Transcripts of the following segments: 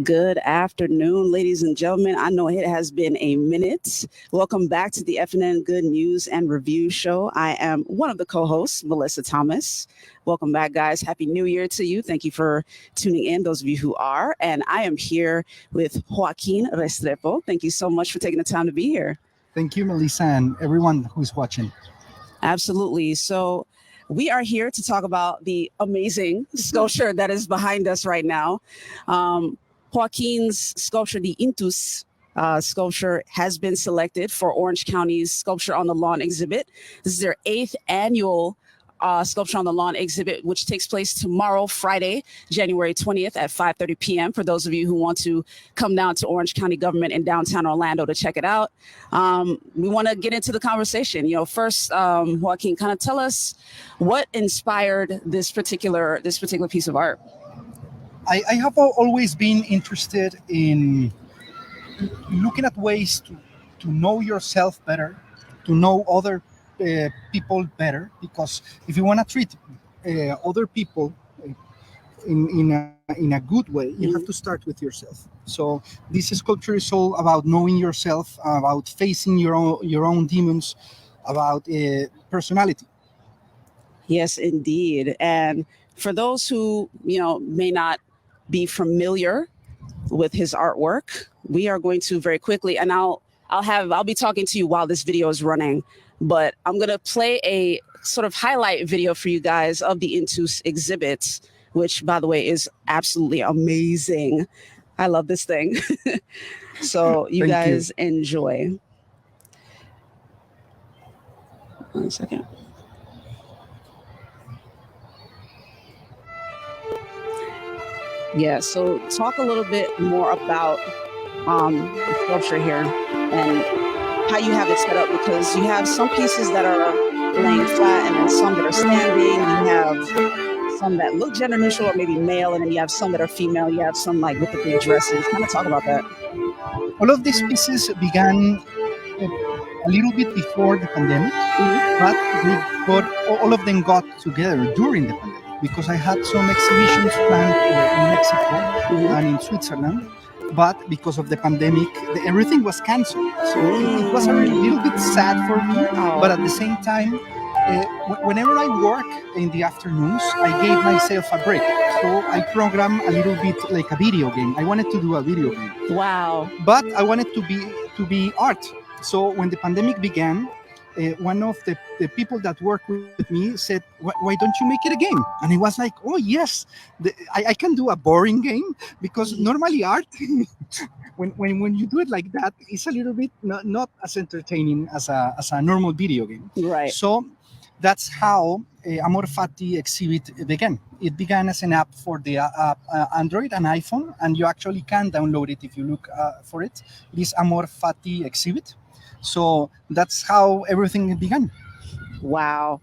Good afternoon, ladies and gentlemen. I know it has been a minute. Welcome back to the FNN Good News and Reviews show. I am one of the co-hosts, Mellissa Thomas. Welcome back, guys. Happy New Year to you. Thank you for tuning in, those of you who are. And I am here with Joaquin Restrepo. Thank you so much for taking the time to be here. Thank you, Mellissa, and everyone who's watching. Absolutely. So we are here to talk about the amazing sculpture that is behind us right now. Joaquin's sculpture, the Intus sculpture, has been selected for Orange County's Sculpture on the Lawn exhibit. This is their 8th annual Sculpture on the Lawn exhibit, which takes place tomorrow, Friday, January 20th at 5:30 p.m. for those of you who want to come down to Orange County government in downtown Orlando to check it out. We want to get into the conversation. First, Joaquin, kind of tell us what inspired this particular piece of art. I have always been interested in looking at ways to know yourself better, to know other people better, because if you want to treat other people in a good way, you have to start with yourself. So this sculpture is all about knowing yourself, about facing your own demons, about personality. Yes, indeed. And for those who may not be familiar with his artwork, we are going to very quickly, and I'll be talking to you while this video is running, but I'm going to play a sort of highlight video for you guys of the Intus exhibit, which, by the way, is absolutely amazing. I love this thing. So you guys enjoy. 1 second. Yeah, so talk a little bit more about the sculpture here and how you have it set up, because you have some pieces that are laying flat and then some that are standing. You have some that look gender neutral or maybe male, and then you have some that are female. You have some like with the big dresses. Kind of talk about that. All of these pieces began a little bit before the pandemic, but all of them got together during the pandemic, because I had some exhibitions planned in Mexico and in Switzerland, but because of the pandemic, everything was canceled. So it was a little bit sad for me, but at the same time, whenever I work in the afternoons, I gave myself a break. So I program a little bit like a video game. I wanted to do a video game. Wow. But I wanted to be art. So when the pandemic began, one of the people that work with me said, why don't you make it a game? And I was like, oh yes, I can do a boring game, because normally art, when you do it like that, it's a little bit not as entertaining as a normal video game. Right. So that's how Amor Fati exhibit began. It began as an app for the Android and iPhone, and you actually can download it if you look for it. It is Amor Fati exhibit. So that's how everything began. Wow.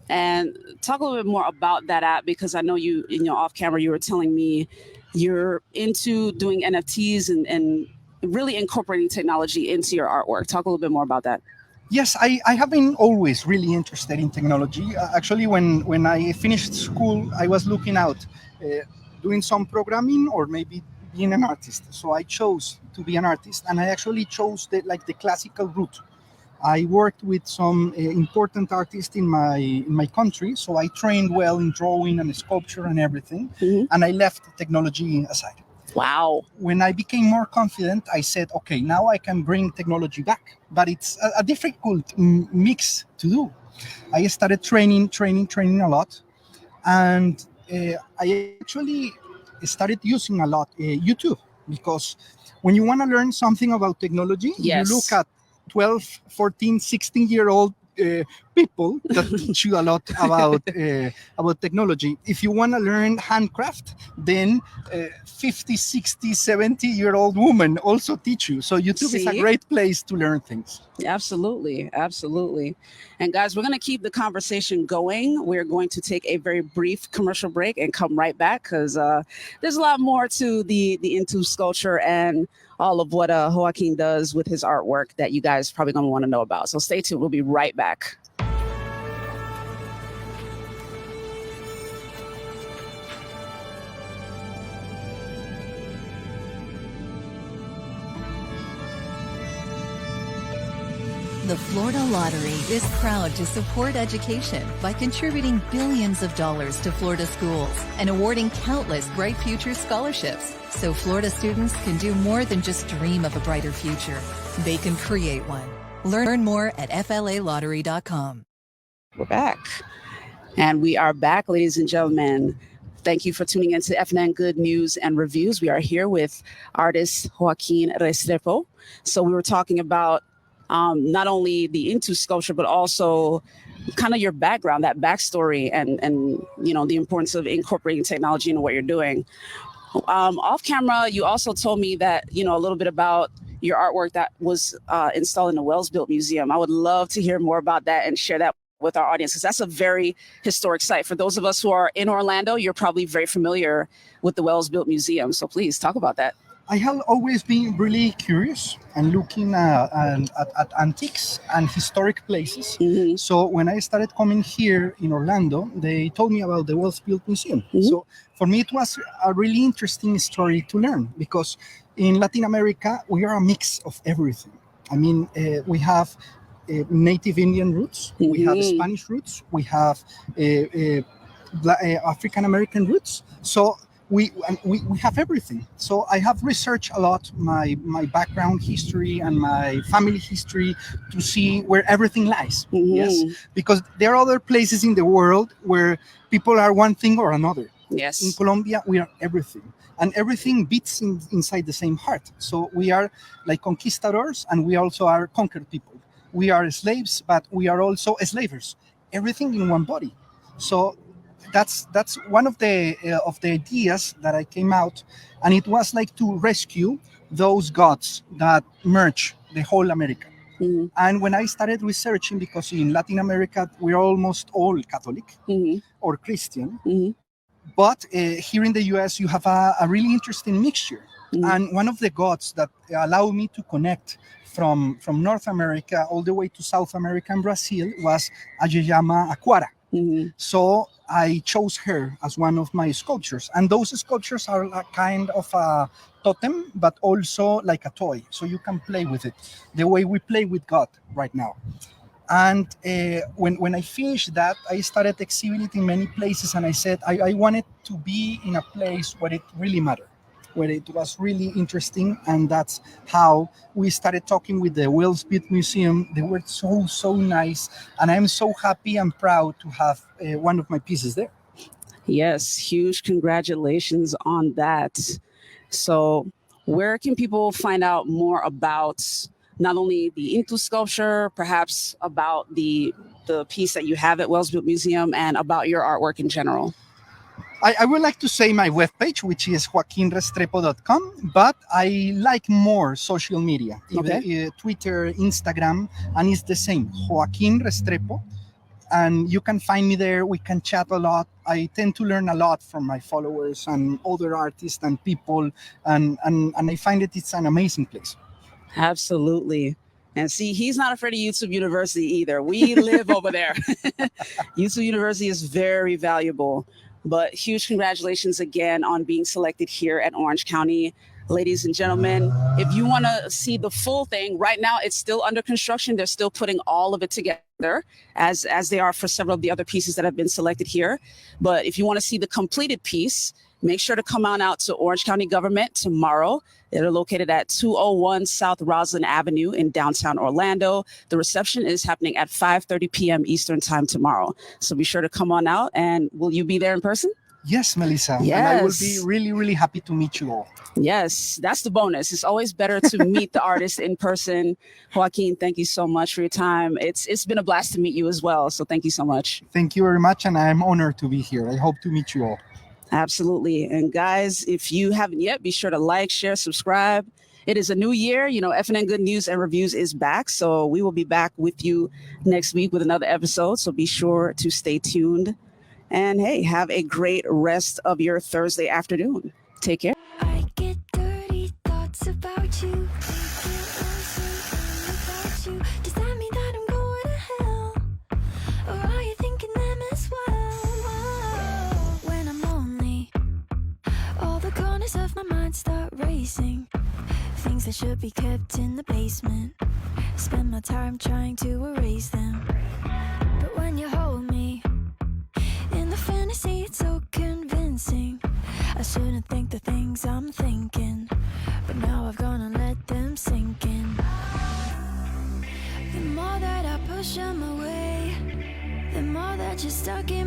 And talk a little bit more about that app, because I know you, off camera, you were telling me you're into doing NFTs and really incorporating technology into your artwork. Talk a little bit more about that. Yes, I have been always really interested in technology. Actually, when I finished school, I was looking out, doing some programming or maybe being an artist. So I chose to be an artist, and I actually chose the classical route. I worked with some important artists in my country, so I trained well in drawing and sculpture and everything, and I left technology aside. Wow. When I became more confident, I said, okay, now I can bring technology back, but it's a difficult mix to do. I started training a lot, and I actually started using a lot YouTube, because when you want to learn something about technology, you look at 12, 14, 16-year-old people that teach you a lot about technology. If you want to learn handcraft, then 50, 60, 70-year-old women also teach you. So YouTube is a great place to learn things. Absolutely. Absolutely. And guys, we're going to keep the conversation going. We're going to take a very brief commercial break and come right back, because there's a lot more to the Intus sculpture and all of what Joaquin does with his artwork that you guys probably going to want to know about. So stay tuned. We'll be right back. The Florida Lottery is proud to support education by contributing billions of dollars to Florida schools and awarding countless Bright Future scholarships so Florida students can do more than just dream of a brighter future. They can create one. Learn more at flalottery.com. We're back. And we are back, ladies and gentlemen. Thank you for tuning in to FNN Good News and Reviews. We are here with artist Joaquin Restrepo. So we were talking about not only the Intus sculpture, but also kind of your background, that backstory, and you know, the importance of incorporating technology into what you're doing. Off camera, you also told me that, you know, a little bit about your artwork that was installed in the Wells-Built Museum. I would love to hear more about that and share that with our audience, because that's a very historic site. For those of us who are in Orlando, you're probably very familiar with the Wells-Built Museum. So please talk about that. I have always been really curious and looking at antiques and historic places. Mm-hmm. So when I started coming here in Orlando, they told me about the Wells-Built Museum. Mm-hmm. So for me, it was a really interesting story to learn, because in Latin America, we are a mix of everything. I mean, we have native Indian roots, Mm-hmm. we have Spanish roots, we have African American roots. So we have everything. So I have researched a lot my background history and my family history to see where everything lies. Mm-hmm. Yes, because there are other places in the world where people are one thing or another. Yes. In Colombia, we are everything, and everything beats inside the same heart. So we are like conquistadors, and we also are conquered people. We are slaves, but we are also slavers. Everything in one body. So that's one of the ideas that I came out, and it was like to rescue those gods that merge the whole America. Mm-hmm. And when I started researching, because in Latin America we're almost all Catholic Mm-hmm. or Christian, Mm-hmm. but here in the US you have a really interesting mixture. Mm-hmm. And one of the gods that allowed me to connect from North America all the way to South America and Brazil was Ajeyama Aquara. Mm-hmm. So I chose her as one of my sculptures, and those sculptures are a kind of a totem, but also like a toy, so you can play with it the way we play with God right now. And when I finished that, I started exhibiting it in many places, and I said I wanted to be in a place where it really mattered, where it was really interesting, and that's how we started talking with the Wells-Built Museum. They were so nice, and I'm so happy and proud to have one of my pieces there. Yes, huge congratulations on that. So where can people find out more about not only the Intus sculpture, perhaps about the piece that you have at Wells-Built Museum, and about your artwork in general? I would like to say my webpage, which is joaquinrestrepo.com, but I like more social media, Okay. Twitter, Instagram, and it's the same, Joaquin Restrepo. And you can find me there. We can chat a lot. I tend to learn a lot from my followers and other artists and people, and I find it's an amazing place. Absolutely. And see, he's not afraid of YouTube University either. We live over there. YouTube University is very valuable. But huge congratulations again on being selected here at Orange County. Ladies and gentlemen, if you want to see the full thing, right now it's still under construction. They're still putting all of it together, as they are for several of the other pieces that have been selected here. But if you want to see the completed piece, make sure to come on out to Orange County Government tomorrow. They're located at 201 South Roslyn Avenue in downtown Orlando. The reception is happening at 5:30 p.m. Eastern time tomorrow. So be sure to come on out. And will you be there in person? Yes, Mellissa. Yes. And I will be really, really happy to meet you all. Yes, that's the bonus. It's always better to meet the artist in person. Joaquin, thank you so much for your time. It's been a blast to meet you as well. So thank you so much. Thank you very much, and I'm honored to be here. I hope to meet you all. Absolutely. And guys, if you haven't yet, be sure to like, share, subscribe. It is a new year. You know, FNN Good News and Reviews is back. So we will be back with you next week with another episode. So be sure to stay tuned. And hey, have a great rest of your Thursday afternoon. Take care. I get dirty thoughts about you. Does that mean that I'm going to hell? Or are you thinking them as well? When I'm lonely, all the corners of my mind start racing. Things that should be kept in the basement. Spend my time trying to erase them. But when you hold me in the fantasy, it's so convincing. I shouldn't think the things I'm thinking, but now I've gone and let them sink in. The more that I push them away, the more that you're stuck in